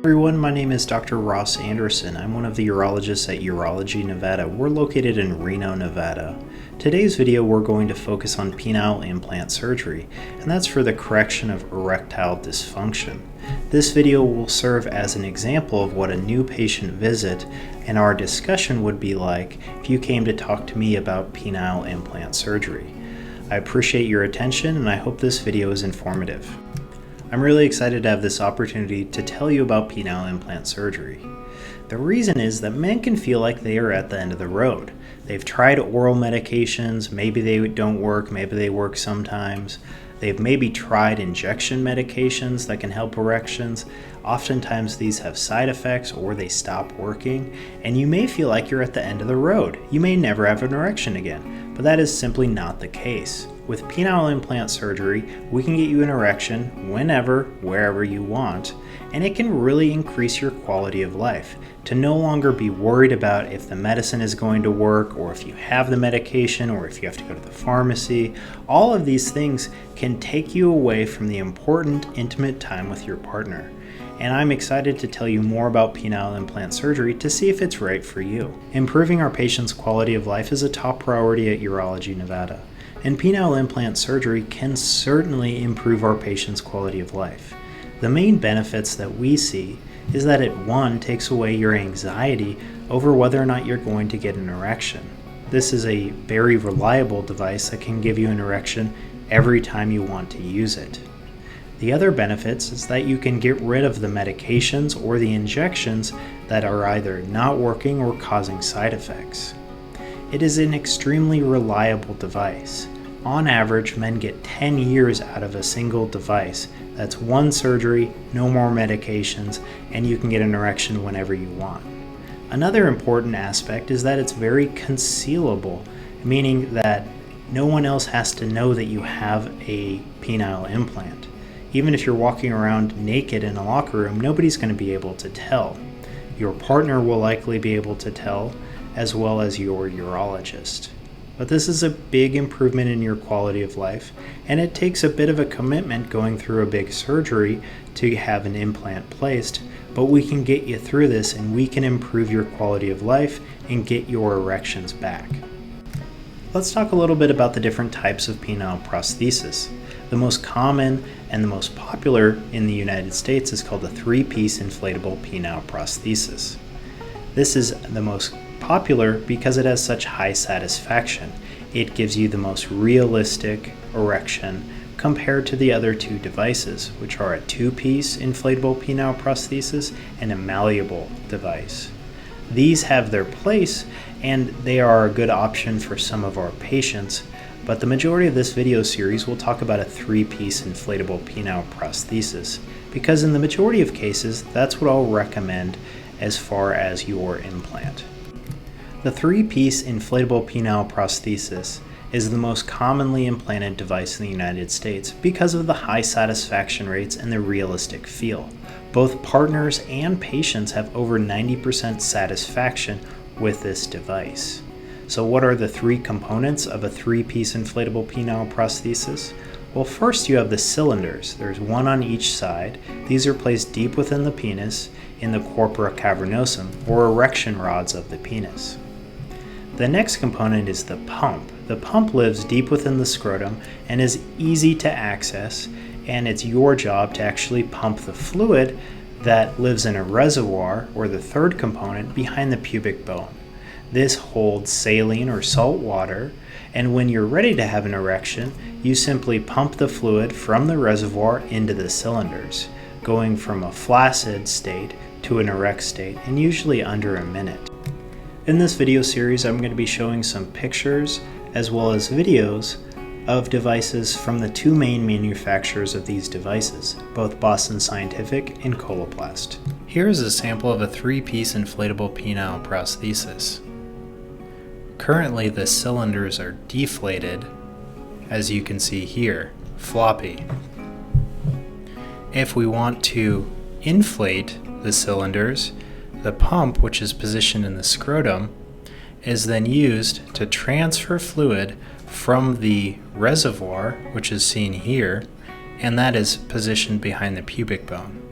Everyone, my name is Dr. Ross Anderson. I'm one of the urologists at Urology Nevada. We're located in Reno, Nevada. Today's video we're going to focus on penile implant surgery, and that's for the correction of erectile dysfunction. This video will serve as an example of what a new patient visit and our discussion would be like if you came to talk to me about penile implant surgery. I appreciate your attention and I hope this video is informative. I'm really excited to have this opportunity to tell you about penile implant surgery. The reason is that men can feel like they are at the end of the road. They've tried oral medications, maybe they don't work, maybe they work sometimes. They've maybe tried injection medications that can help erections. Oftentimes these have side effects or they stop working, and you may feel like you're at the end of the road. You may never have an erection again, but that is simply not the case. With penile implant surgery, we can get you an erection whenever, wherever you want, and it can really increase your quality of life. To no longer be worried about if the medicine is going to work, or if you have the medication, or if you have to go to the pharmacy. All of these things can take you away from the important, intimate time with your partner. And I'm excited to tell you more about penile implant surgery to see if it's right for you. Improving our patients' quality of life is a top priority at Urology Nevada. And penile implant surgery can certainly improve our patients' quality of life. The main benefits that we see is that it, one, takes away your anxiety over whether or not you're going to get an erection. This is a very reliable device that can give you an erection every time you want to use it. The other benefits is that you can get rid of the medications or the injections that are either not working or causing side effects. It is an extremely reliable device. On average, men get 10 years out of a single device. That's one surgery, no more medications, and you can get an erection whenever you want. Another important aspect is that it's very concealable, meaning that no one else has to know that you have a penile implant. Even if you're walking around naked in a locker room, nobody's going to be able to tell. Your partner will likely be able to tell, as well as your urologist. But this is a big improvement in your quality of life, and it takes a bit of a commitment going through a big surgery to have an implant placed, but we can get you through this and we can improve your quality of life and get your erections back. Let's talk a little bit about the different types of penile prosthesis. The most common and the most popular in the United States is called the 3-piece inflatable penile prosthesis. This is the most popular because it has such high satisfaction. It gives you the most realistic erection compared to the other two devices, which are a 2-piece inflatable penile prosthesis and a malleable device. These have their place and they are a good option for some of our patients, but the majority of this video series will talk about a 3-piece inflatable penile prosthesis because in the majority of cases that's what I'll recommend as far as your implant. The 3-piece inflatable penile prosthesis is the most commonly implanted device in the United States because of the high satisfaction rates and the realistic feel. Both partners and patients have over 90% satisfaction with this device. So what are the three components of a 3-piece inflatable penile prosthesis? Well, first you have the cylinders. There's one on each side. These are placed deep within the penis in the corpora cavernosum, or erection rods of the penis. The next component is the pump. The pump lives deep within the scrotum and is easy to access, and it's your job to actually pump the fluid that lives in a reservoir, or the third component, behind the pubic bone. This holds saline or salt water, and when you're ready to have an erection, you simply pump the fluid from the reservoir into the cylinders, going from a flaccid state to an erect state in usually under a minute. In this video series, I'm going to be showing some pictures as well as videos of devices from the two main manufacturers of these devices, both Boston Scientific and Coloplast. Here is a sample of a 3-piece inflatable penile prosthesis. Currently the cylinders are deflated, as you can see here, floppy. If we want to inflate the cylinders, the pump, which is positioned in the scrotum, is then used to transfer fluid from the reservoir, which is seen here, and that is positioned behind the pubic bone.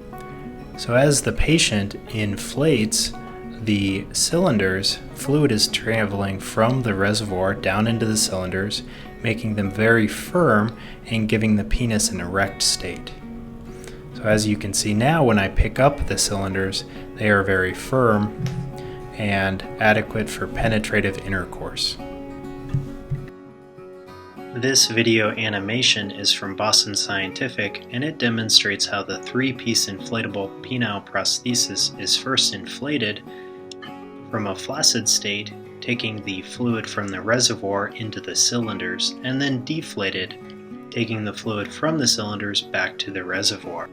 So as the patient inflates the cylinders, fluid is traveling from the reservoir down into the cylinders, making them very firm and giving the penis an erect state. So as you can see now, when I pick up the cylinders, they are very firm and adequate for penetrative intercourse. This video animation is from Boston Scientific, and it demonstrates how the 3-piece inflatable penile prosthesis is first inflated from a flaccid state, taking the fluid from the reservoir into the cylinders, and then deflated, taking the fluid from the cylinders back to the reservoir.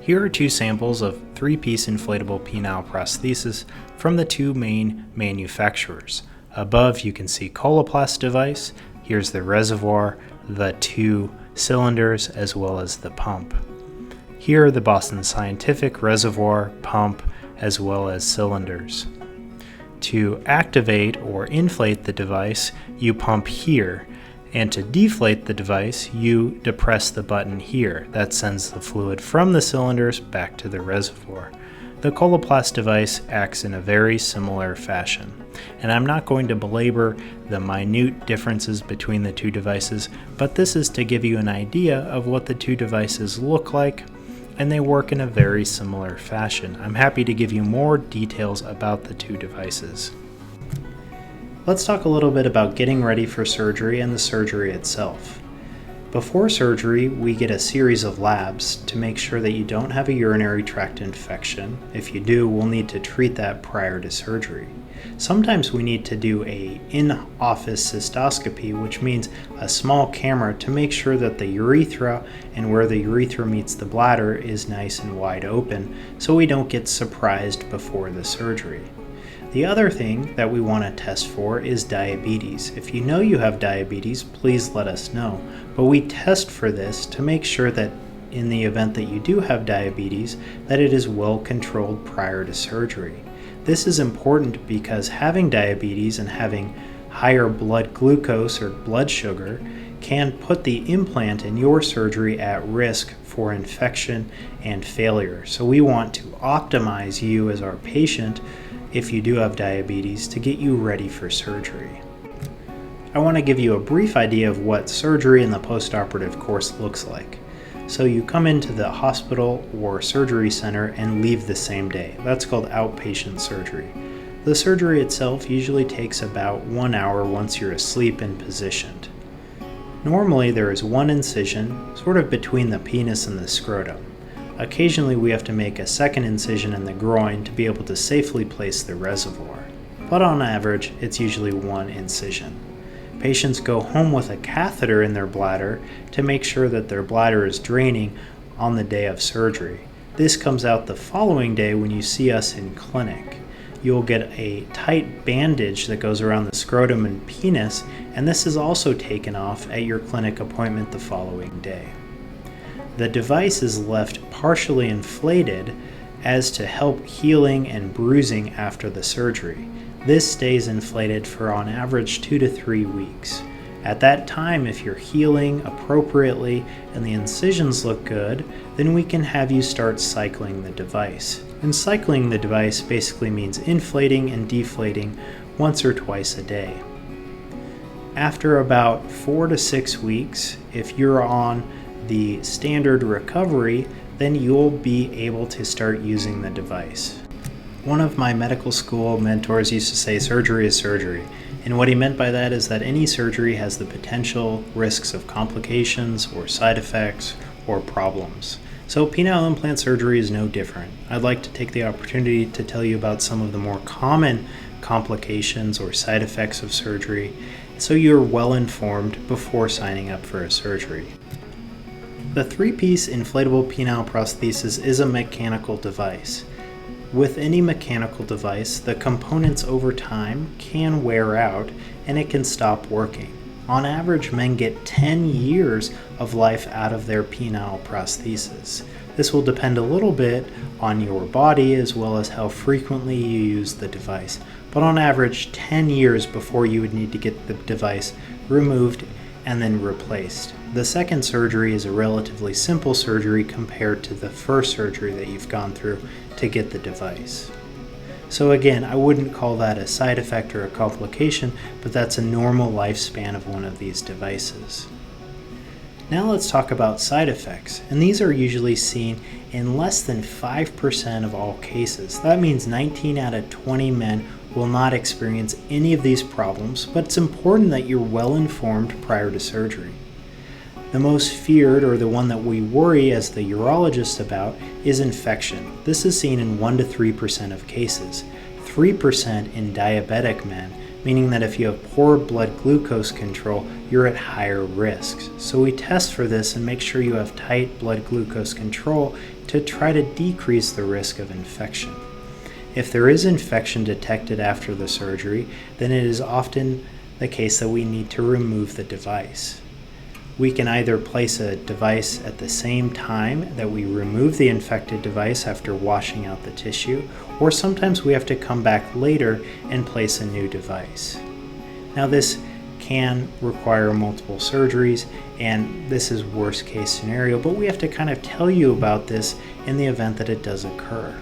Here are 2 samples of 3-piece inflatable penile prosthesis from the 2 main manufacturers. Above you can see Coloplast device. Here's the reservoir, the 2 cylinders, as well as the pump. Here are the Boston Scientific reservoir, pump, as well as cylinders. To activate or inflate the device, you pump here, and to deflate the device, you depress the button here. That sends the fluid from the cylinders back to the reservoir. The Coloplast device acts in a very similar fashion, and I'm not going to belabor the minute differences between the 2 devices, but this is to give you an idea of what the 2 devices look like, and they work in a very similar fashion. I'm happy to give you more details about the 2 devices. Let's talk a little bit about getting ready for surgery and the surgery itself. Before surgery, we get a series of labs to make sure that you don't have a urinary tract infection. If you do, we'll need to treat that prior to surgery. Sometimes we need to do a in-office cystoscopy, which means a small camera to make sure that the urethra and where the urethra meets the bladder is nice and wide open, so we don't get surprised before the surgery. The other thing that we want to test for is diabetes. If you know you have diabetes, please let us know. But we test for this to make sure that in the event that you do have diabetes, that it is well controlled prior to surgery. This is important because having diabetes and having higher blood glucose or blood sugar can put the implant in your surgery at risk for infection and failure. So we want to optimize you as our patient if you do have diabetes to get you ready for surgery. I want to give you a brief idea of what surgery and the postoperative course looks like. So you come into the hospital or surgery center and leave the same day. That's called outpatient surgery. The surgery itself usually takes about 1 hour once you're asleep and positioned. Normally there is 1 incision sort of between the penis and the scrotum. Occasionally we have to make a 2nd incision in the groin to be able to safely place the reservoir, but on average it's usually 1 incision. Patients go home with a catheter in their bladder to make sure that their bladder is draining on the day of surgery. This comes out the following day when you see us in clinic. You'll get a tight bandage that goes around the scrotum and penis, and this is also taken off at your clinic appointment the following day. The device is left partially inflated as to help healing and bruising after the surgery. This stays inflated for on average 2 to 3 weeks. At that time, if you're healing appropriately and the incisions look good, then we can have you start cycling the device. And cycling the device basically means inflating and deflating once or twice a day. After about 4 to 6 weeks, if you're on the standard recovery, then you'll be able to start using the device. One of my medical school mentors used to say surgery is surgery, and what he meant by that is that any surgery has the potential risks of complications or side effects or problems. So penile implant surgery is no different. I'd like to take the opportunity to tell you about some of the more common complications or side effects of surgery so you're well informed before signing up for a surgery. The 3-piece inflatable penile prosthesis is a mechanical device. With any mechanical device, the components over time can wear out and it can stop working. On average, men get 10 years of life out of their penile prosthesis. This will depend a little bit on your body as well as how frequently you use the device, but on average 10 years before you would need to get the device removed and then replaced. The second surgery is a relatively simple surgery compared to the first surgery that you've gone through to get the device. So again, I wouldn't call that a side effect or a complication, but that's a normal lifespan of one of these devices. Now let's talk about side effects, and these are usually seen in less than 5% of all cases. That means 19 out of 20 men will not experience any of these problems, but it's important that you're well informed prior to surgery. The most feared, or the one that we worry as the urologist about, is infection. This is seen in 1 to 3% of cases, 3% in diabetic men, meaning that if you have poor blood glucose control, you're at higher risks. So we test for this and make sure you have tight blood glucose control to try to decrease the risk of infection. If there is infection detected after the surgery, then it is often the case that we need to remove the device. We can either place a device at the same time that we remove the infected device after washing out the tissue, or sometimes we have to come back later and place a new device. Now this can require multiple surgeries, and this is worst case scenario, but we have to kind of tell you about this in the event that it does occur.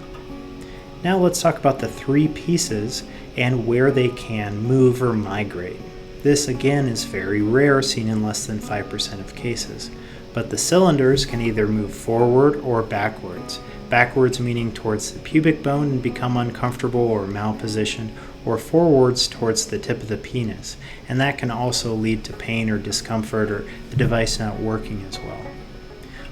Now let's talk about the 3 pieces and where they can move or migrate. This again is very rare, seen in less than 5% of cases, but the cylinders can either move forward or backwards. Backwards meaning towards the pubic bone and become uncomfortable or malpositioned, or forwards towards the tip of the penis, and that can also lead to pain or discomfort or the device not working as well.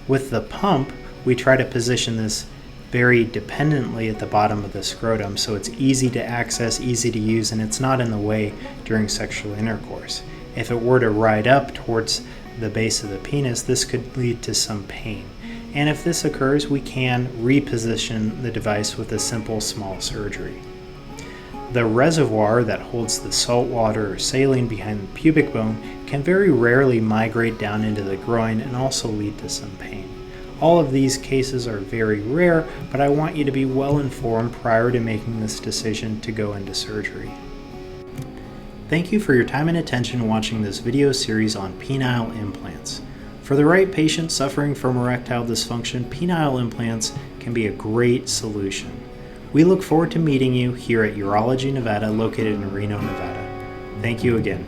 With the pump, we try to position this very dependently at the bottom of the scrotum, so it's easy to access, easy to use, and it's not in the way during sexual intercourse. If it were to ride up towards the base of the penis, this could lead to some pain. And if this occurs, we can reposition the device with a simple small surgery. The reservoir that holds the salt water or saline behind the pubic bone can very rarely migrate down into the groin and also lead to some pain. All of these cases are very rare, but I want you to be well informed prior to making this decision to go into surgery. Thank you for your time and attention watching this video series on penile implants. For the right patient suffering from erectile dysfunction, penile implants can be a great solution. We look forward to meeting you here at Urology Nevada, located in Reno, Nevada. Thank you again.